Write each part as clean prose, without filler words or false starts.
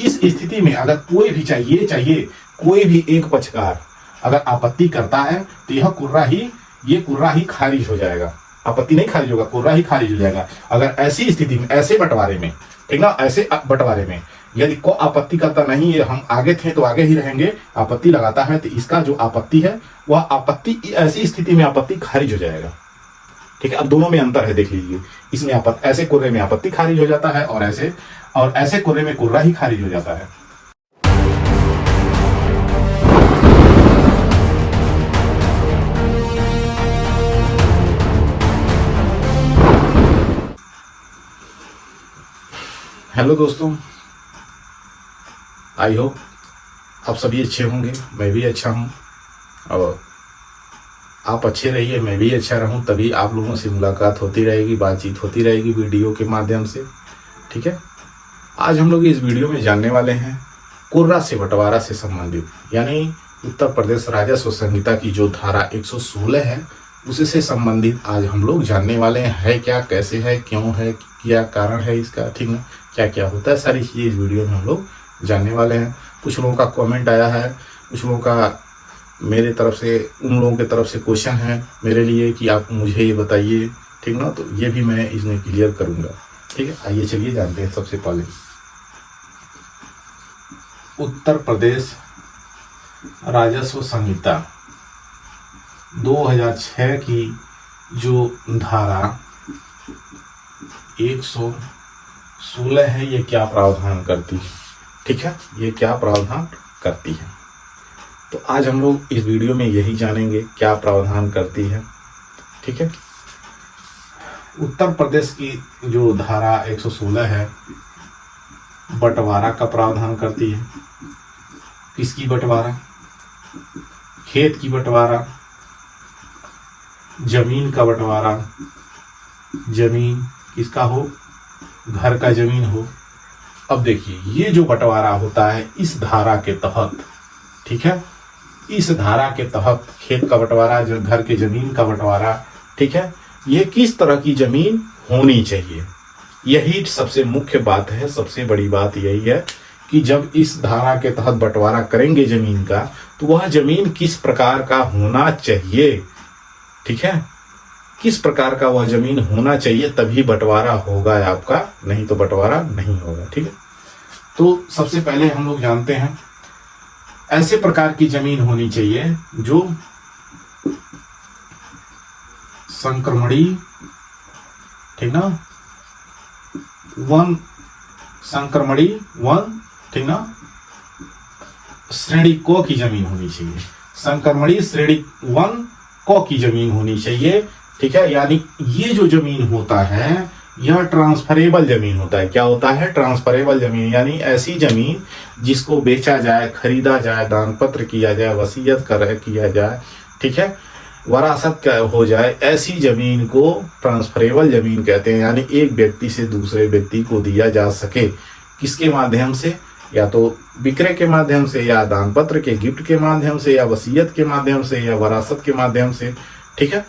इस स्थिति में अगर कोई भी चाहिए कोई भी एक पक्षकार अगर आपत्ति करता है तो ये कुर्रा ही खारिज हो जाएगा। आपत्ति नहीं खारिज होगा, कुर्रा ही खारिज हो जाएगा। अगर ऐसी स्थिति में, ऐसे बंटवारे में, ठीक ना, ऐसे बंटवारे में यदि को आपत्ति करता नहीं है, हम आगे थे तो आगे ही रहेंगे, आपत्ति लगाता है तो इसका जो आपत्ति है वह आपत्ति, ऐसी स्थिति में आपत्ति खारिज हो जाएगा। ठीक है, अब दोनों में अंतर है, देख लीजिए। इसमें ऐसे कुर्रे में आपत्ति खारिज हो जाता है और ऐसे कुर्रे में कुर्रा ही खारिज हो जाता है। हेलो दोस्तों, आई होप आप सभी अच्छे होंगे, मैं भी अच्छा हूं और आप अच्छे रहिए, मैं भी अच्छा रहूं, तभी आप लोगों से मुलाकात होती रहेगी, बातचीत होती रहेगी वीडियो के माध्यम से। ठीक है, आज हम लोग इस वीडियो में जानने वाले हैं कुर्रा से बंटवारा से संबंधित, यानी उत्तर प्रदेश राजस्व संहिता की जो धारा 116 है उससे संबंधित आज हम लोग जानने वाले हैं। है क्या, कैसे है, क्यों है, क्या कारण है इसका, ठीक है, क्या क्या होता है, सारी चीज़ें इस वीडियो में हम लोग जानने वाले हैं। कुछ लोगों का कमेंट आया है, कुछ लोगों का मेरे तरफ से, उन लोगों की तरफ से क्वेश्चन है मेरे लिए कि आप मुझे ये बताइए, ठीक ना, तो ये भी मैं इसमें क्लियर करूँगा। ठीक है, आइए चलिए जानते हैं। सबसे पहले उत्तर प्रदेश राजस्व संहिता 2006 की जो धारा 116 है, ये क्या प्रावधान करती है। ठीक है, ये क्या प्रावधान करती है, तो आज हम लोग इस वीडियो में यही जानेंगे क्या प्रावधान करती है। ठीक है, उत्तर प्रदेश की जो धारा 116 है बंटवारा का प्रावधान करती है। किसकी बंटवारा? खेत की बंटवारा, जमीन का बंटवारा, जमीन किसका हो, घर का जमीन हो। अब देखिए, ये जो बंटवारा होता है इस धारा के तहत, ठीक है, इस धारा के तहत खेत का बंटवारा, जो घर के जमीन का बंटवारा, ठीक है, ये किस तरह की जमीन होनी चाहिए, यही सबसे मुख्य बात है। सबसे बड़ी बात यही है कि जब इस धारा के तहत बंटवारा करेंगे जमीन का, तो वह जमीन किस प्रकार का होना चाहिए। ठीक है, किस प्रकार का वह जमीन होना चाहिए, तभी बंटवारा होगा आपका, नहीं तो बंटवारा नहीं होगा। ठीक है, तो सबसे पहले हम लोग जानते हैं ऐसे प्रकार की जमीन होनी चाहिए जो संक्रमणी, ठीक ना, वन संक्रमणी वन, ठीक ना, श्रेणी को की जमीन होनी चाहिए। संक्रमणी श्रेणी वन को की जमीन होनी चाहिए। ठीक है, यानी ये जो जमीन होता है यह ट्रांसफरेबल जमीन होता है। क्या होता है? ट्रांसफरेबल जमीन, यानी ऐसी जमीन जिसको बेचा जाए, खरीदा जाए, दान पत्र किया जाए, वसीयत किया जाए, ठीक है, वरासत हो जाए, ऐसी जमीन को ट्रांसफरेबल जमीन कहते हैं। यानी एक व्यक्ति से दूसरे व्यक्ति को दिया जा सके, किसके माध्यम से? या तो विक्रय के माध्यम से, या दान पत्र के गिफ्ट के माध्यम से, या वसीयत के माध्यम से, या वरासत के माध्यम से। ठीक है,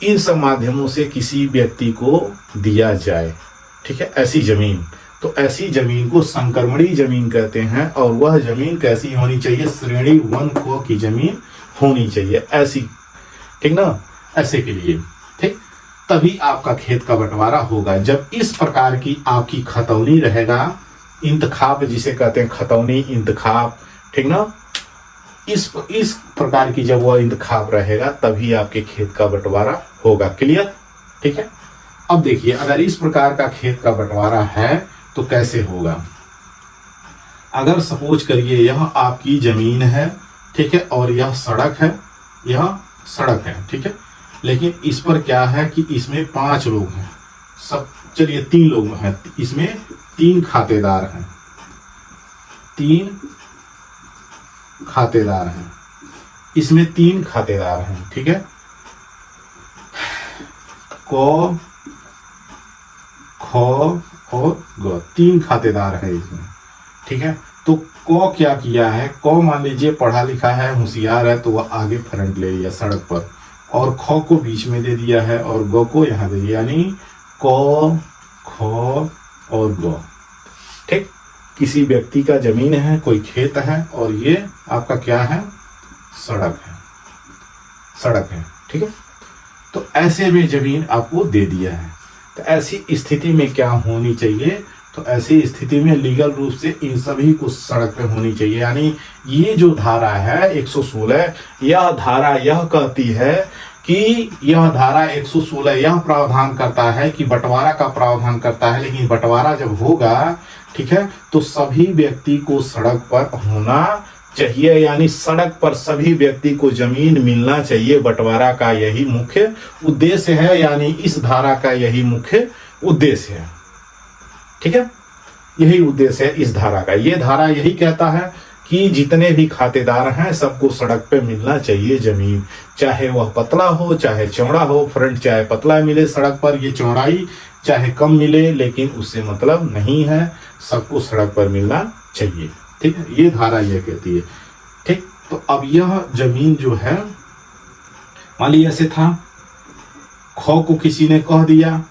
इन सब माध्यमों से किसी व्यक्ति को दिया जाए। ठीक है, ऐसी जमीन, तो ऐसी जमीन को संक्रमणी जमीन कहते हैं। और वह जमीन कैसी होनी चाहिए? श्रेणी वन को की जमीन होनी चाहिए, ऐसी, ठीक ना, ऐसे के लिए। ठीक, तभी आपका खेत का बंटवारा होगा। जब इस प्रकार की आपकी खतौनी रहेगा, इंतखाब जिसे कहते हैं, खतौनी, इंतखाब, ठीक ना, इस प्रकार की जब वह इंतखाब रहेगा तभी आपके खेत का बंटवारा होगा। क्लियर? ठीक है, अब देखिए, अगर इस प्रकार का खेत का बंटवारा है तो कैसे होगा? अगर सपोज करिए यह आपकी जमीन है, ठीक है, और यह सड़क है, यह सड़क है, ठीक है, लेकिन इस पर क्या है कि इसमें 5 लोग हैं, सब, चलिए 3 लोग हैं, इसमें 3 खातेदार हैं, 3 खातेदार हैं, इसमें 3 खातेदार हैं। ठीक है, को, खो और ग, 3 खातेदार है इसमें। ठीक है, तो को क्या किया है? को मान लीजिए पढ़ा लिखा है, होशियार है, तो वह आगे फ्रंट ले लिया सड़क पर, और खो को बीच में दे दिया है और गो को यहां दे दिया, यानी को, खो और गो। ठीक, किसी व्यक्ति का जमीन है, कोई खेत है, और ये आपका क्या है, सड़क है, सड़क है, ठीक है। तो ऐसे में जमीन आपको दे दिया है, तो ऐसी स्थिति में क्या होनी चाहिए, तो ऐसी स्थिति में लीगल रूप से इन सभी को सड़क पे होनी चाहिए। यानी ये जो धारा है 116, यह धारा यह कहती है कि यह धारा 116 यह प्रावधान करता है कि बंटवारा का प्रावधान करता है, लेकिन बंटवारा जब होगा, ठीक है, तो सभी व्यक्ति को सड़क पर होना चाहिए, यानी सड़क पर सभी व्यक्ति को जमीन मिलना चाहिए। बंटवारा का यही मुख्य उद्देश्य है, यानी इस धारा का यही मुख्य उद्देश्य है, ठीक है, यही उद्देश्य है इस धारा का। ये धारा यही कहता है कि जितने भी खातेदार हैं सबको सड़क पे मिलना चाहिए जमीन, चाहे वह पतला हो चाहे चौड़ा हो, फ्रंट चाहे पतला मिले सड़क पर, ये चौड़ाई चाहे कम मिले, लेकिन उससे मतलब नहीं है, सबको सड़क पर मिलना चाहिए, ठीक है, ये धारा यह कहती है, ठीक। तो अब यह जमीन जो है, मान लीजिए ऐसे था, खो को किसी ने कह दिया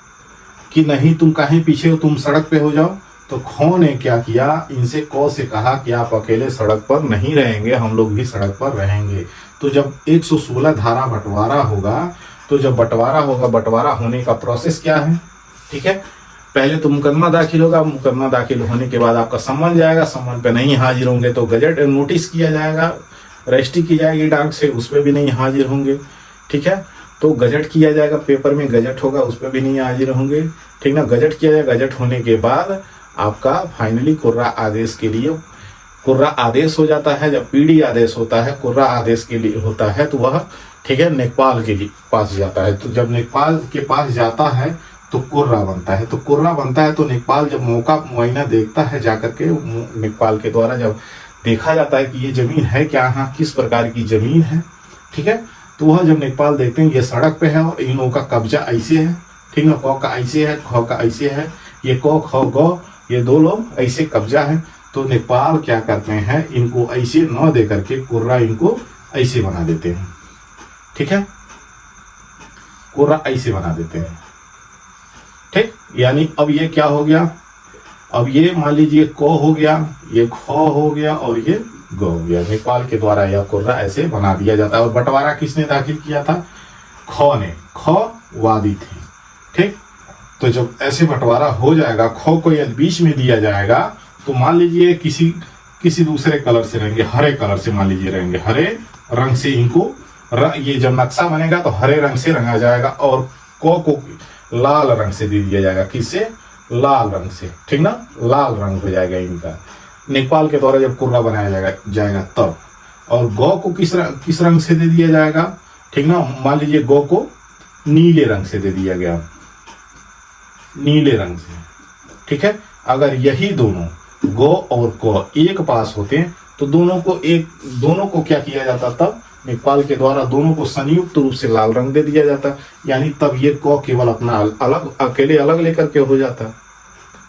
कि नहीं तुम कहीं पीछे हो, तुम सड़क पे हो जाओ, तो खो ने क्या किया, इनसे कौ से कहा कि आप अकेले सड़क पर नहीं रहेंगे, हम लोग भी सड़क पर रहेंगे। तो जब 116 धारा बंटवारा होगा, तो जब बंटवारा होगा, बंटवारा होने का प्रोसेस क्या है, ठीक है, पहले तो मुकदमा दाखिल होगा, मुकदमा दाखिल होने के बाद आपका सम्मन जाएगा, सम्मन पे नहीं हाजिर होंगे तो गजट नोटिस किया जाएगा, रजिस्ट्री की जाएगी डाक से, उस पर भी नहीं हाजिर होंगे, ठीक है, तो गजट किया जाएगा, पेपर में गजट होगा, उस पर भी नहीं हाजिर होंगे, ठीक ना, गजट किया जाएगा। गजट होने के बाद आपका फाइनली कुर्रा आदेश के लिए, कुर्रा आदेश हो जाता है, जब पीडी आदेश होता है, कुर्रा आदेश के लिए होता है, तो वह, ठीक है, नेपाल के लिए पास जाता है। तो जब नेपाल के पास जाता है तो कुर्रा बनता है, तो कुर्रा बनता है तो नेपाल जब मौका मुआयना देखता है, जाकर के नेपाल के द्वारा जब देखा जाता है कि ये जमीन है क्या, हाँ किस प्रकार की जमीन है, ठीक है, तो वह जब नेपाल देखते हैं ये सड़क पे है और इन लोगों का कब्जा ऐसे है, ठीक है, क का ऐसे है, ख का ऐसे है, ये क ख ग ये दो लोग ऐसे कब्जा है, तो नेपाल क्या करते हैं, इनको ऐसे न दे करके कुर्रा इनको ऐसे बना देते हैं, ठीक है, कुर्रा ऐसे बना देते हैं, ठीक। यानी अब ये क्या हो गया, अब ये मान लीजिए क हो गया, ये ख हो गया और ये ग हो गया, नेपाल के द्वारा यह कुर्रा ऐसे बना दिया जाता है। और बंटवारा किसने दाखिल किया था, ख ने, ख वादी थे, ठीक। तो जब ऐसे बंटवारा हो जाएगा, ख को यदि बीच में दिया जाएगा, तो मान लीजिए किसी दूसरे कलर से रहेंगे, हरे कलर से मान लीजिए रहेंगे, हरे रंग से इनको ये जब नक्शा बनेगा तो हरे रंग से रंगा जाएगा, और क को लाल रंग से दे दिया जाएगा, किससे, लाल रंग से, ठीक ना, लाल रंग हो जाएगा इनका, नेपाल के द्वारा जब कुर्रा बनाया जाएगा तब। और गौ को किस रंग से दे दिया जाएगा, ठीक ना, मान लीजिए गौ को नीले रंग से दे दिया गया, नीले रंग से, ठीक है। अगर यही दोनों गौ और क एक पास होते हैं तो दोनों को क्या किया जाता, तब नेपाल के द्वारा दोनों को संयुक्त रूप से लाल रंग दे दिया जाता, यानी तब ये क केवल अपना अलग अकेले अलग लेकर के हो जाता,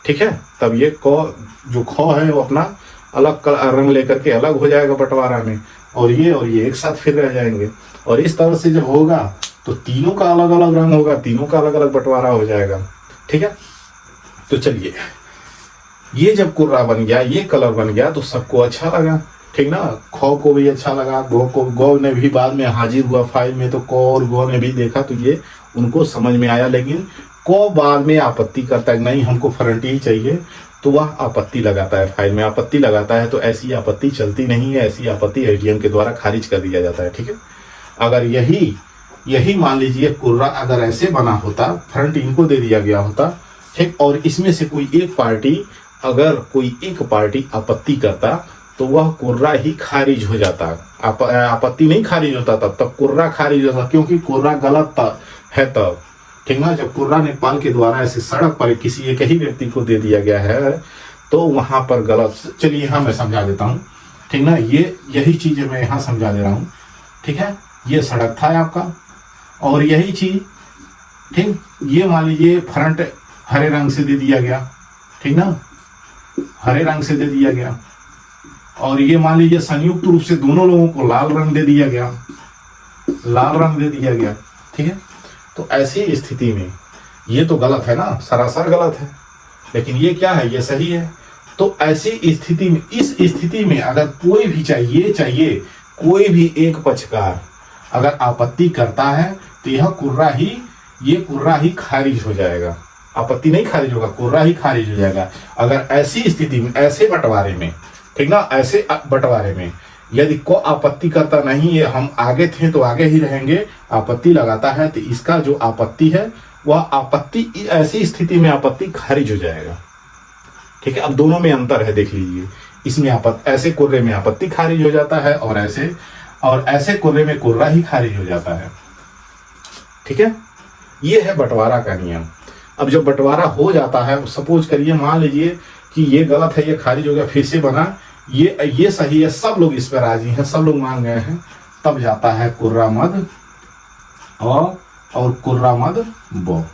ठीक है, तब ये क जो ख है वो अपना अलग रंग लेकर के अलग हो जाएगा बंटवारा में, और ये एक साथ फिर रह जाएंगे। और इस तरह से जब होगा तो तीनों का अलग अलग रंग होगा, तीनों का अलग अलग बंटवारा हो जाएगा, ठीक है। तो चलिए, ये जब कुर्रा बन गया, ये कलर बन गया, तो सबको अच्छा लगा, ठीक ना, ख को भी अच्छा लगा, गौ ने भी बाद में हाजिर हुआ फाइल में, तो क और गौ ने भी देखा, तो ये उनको समझ में आया। लेकिन क बाद में आपत्ति करता है, नहीं हमको फ्रंट ही चाहिए, तो वह आपत्ति लगाता है, फाइल में आपत्ति लगाता है, तो ऐसी आपत्ति चलती नहीं है, ऐसी आपत्ति एडीएम के द्वारा खारिज कर दिया जाता है, ठीक है। अगर यही मान लीजिए कुर्रा अगर ऐसे बना होता, फ्रंट इनको दे दिया गया होता, ठीक, और इसमें से कोई एक पार्टी आपत्ति करता, तो वह कुर्रा ही खारिज हो जाता, आपत्ति नहीं खारिज होता, तब कुर्रा खारिज होता, क्योंकि कुर्रा गलत है तब, ठीक ना। जब कुर्रा नेपाल के द्वारा ऐसे सड़क पर किसी एक ही व्यक्ति को दे दिया गया है, तो वहां पर गलत, चलिए यहाँ मैं समझा देता हूँ, ठीक ना, यही चीजें मैं यहाँ समझा दे रहा हूँ, ठीक है। ये सड़क था आपका, और यही चीज, ठीक, ये मान लीजिए फ्रंट हरे रंग से दे दिया गया, ठीक ना, हरे रंग से दे दिया गया, और ये मान लीजिए संयुक्त रूप से दोनों लोगों को लाल रंग दे दिया गया, लाल रंग दे दिया गया, ठीक है। तो ऐसी स्थिति में ये तो गलत है ना, सरासर गलत है, लेकिन ये क्या है, ये सही है। तो ऐसी स्थिति में, इस स्थिति में अगर कोई भी चाहिए कोई भी एक पक्षकार अगर आपत्ति करता है तो यह कुर्रा ही खारिज हो जाएगा। आपत्ति नहीं खारिज होगा, कुर्रा ही खारिज हो जाएगा। अगर ऐसी स्थिति में, ऐसे बंटवारे में, ठीक ना, ऐसे बंटवारे में यदि को आपत्ति करता नहीं है, हम आगे थे तो आगे ही रहेंगे, आपत्ति लगाता है तो इसका जो आपत्ति है वह आपत्ति, ऐसी स्थिति में आपत्ति खारिज हो जाएगा। ठीक है, अब दोनों में अंतर है, देख लीजिए। इसमें ऐसे कुर्रे में आपत्ति खारिज हो जाता है और ऐसे कुर्रे में कुर्रा ही खारिज हो जाता है। ठीक है, ये है बंटवारा का नियम। अब जब बंटवारा हो जाता है, सपोज करिए, मान लीजिए कि ये गलत है, ये खारिज हो गया, फिर से बना, ये सही है, सब लोग इस पर राजी हैं, सब लोग मान गए हैं, तब जाता है कुर्रा मद और कुर्रा मद ब।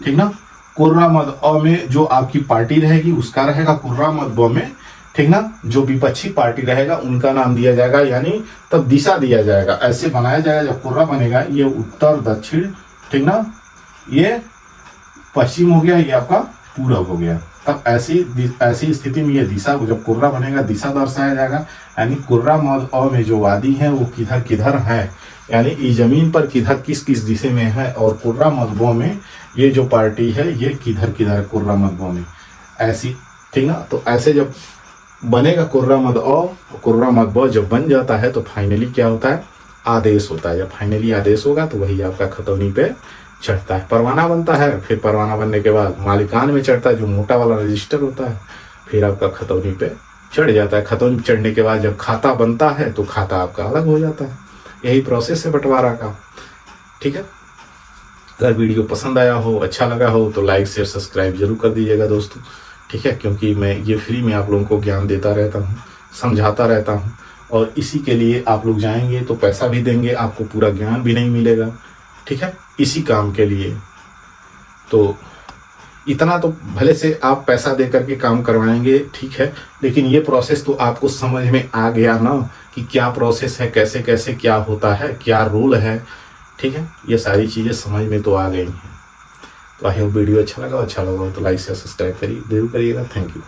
ठीक ना, कुर्रा मद अ में जो आपकी पार्टी रहेगी उसका रहेगा कुर्रा मद ब में। ठीक ना, जो विपक्षी पार्टी रहेगा उनका नाम दिया जाएगा, यानी तब दिशा दिया जाएगा, ऐसे बनाया जाएगा। जब कुर्रा बनेगा, ये उत्तर दक्षिण, ठीक ना, ये पश्चिम हो गया, ये आपका पूरब हो गया। तब ऐसी स्थिति में ये दिशा, जब कुर्रा बनेगा दिशा दर्शाया जाएगा, यानी कुर्रा मद अ में जो वादी है वो किधर किधर है, यानी इस जमीन पर किधर किस किस दिशा में है, और कुर्रा मद ब में ये जो पार्टी है ये किधर किधर है, कुर्रा मद ब में ऐसी। ठीक ना, तो ऐसे जब बनेगा कुर्रा मद अ, कुर्रा मद ब जब बन जाता है तो फाइनली क्या होता है, आदेश होता है। जब फाइनली आदेश होगा तो वही आपका खतौनी पे चढ़ता है, परवाना बनता है। फिर परवाना बनने के बाद मालिकान में चढ़ता है, जो मोटा वाला रजिस्टर होता है, फिर आपका खतौनी पे चढ़ जाता है। खतौनी चढ़ने के बाद जब खाता बनता है तो खाता आपका अलग हो जाता है। यही प्रोसेस है बंटवारा का। ठीक है, अगर वीडियो पसंद आया हो, अच्छा लगा हो तो लाइक शेयर सब्सक्राइब जरूर कर दीजिएगा दोस्तों। ठीक है, क्योंकि मैं ये फ्री में आप लोगों को ज्ञान देता रहता हूँ, समझाता रहता हूँ, और इसी के लिए आप लोग जाएंगे तो पैसा भी देंगे, आपको पूरा ज्ञान भी नहीं मिलेगा। ठीक है, इसी काम के लिए तो इतना तो भले से आप पैसा दे करके काम करवाएंगे, ठीक है, लेकिन ये प्रोसेस तो आपको समझ में आ गया ना कि क्या प्रोसेस है, कैसे कैसे क्या होता है, क्या रूल है। ठीक है, ये सारी चीज़ें समझ में तो आ गई हैं। तो आई होप वीडियो अच्छा लगा तो लाइक शेयर सब्सक्राइब जरूर करिएगा। Thank you.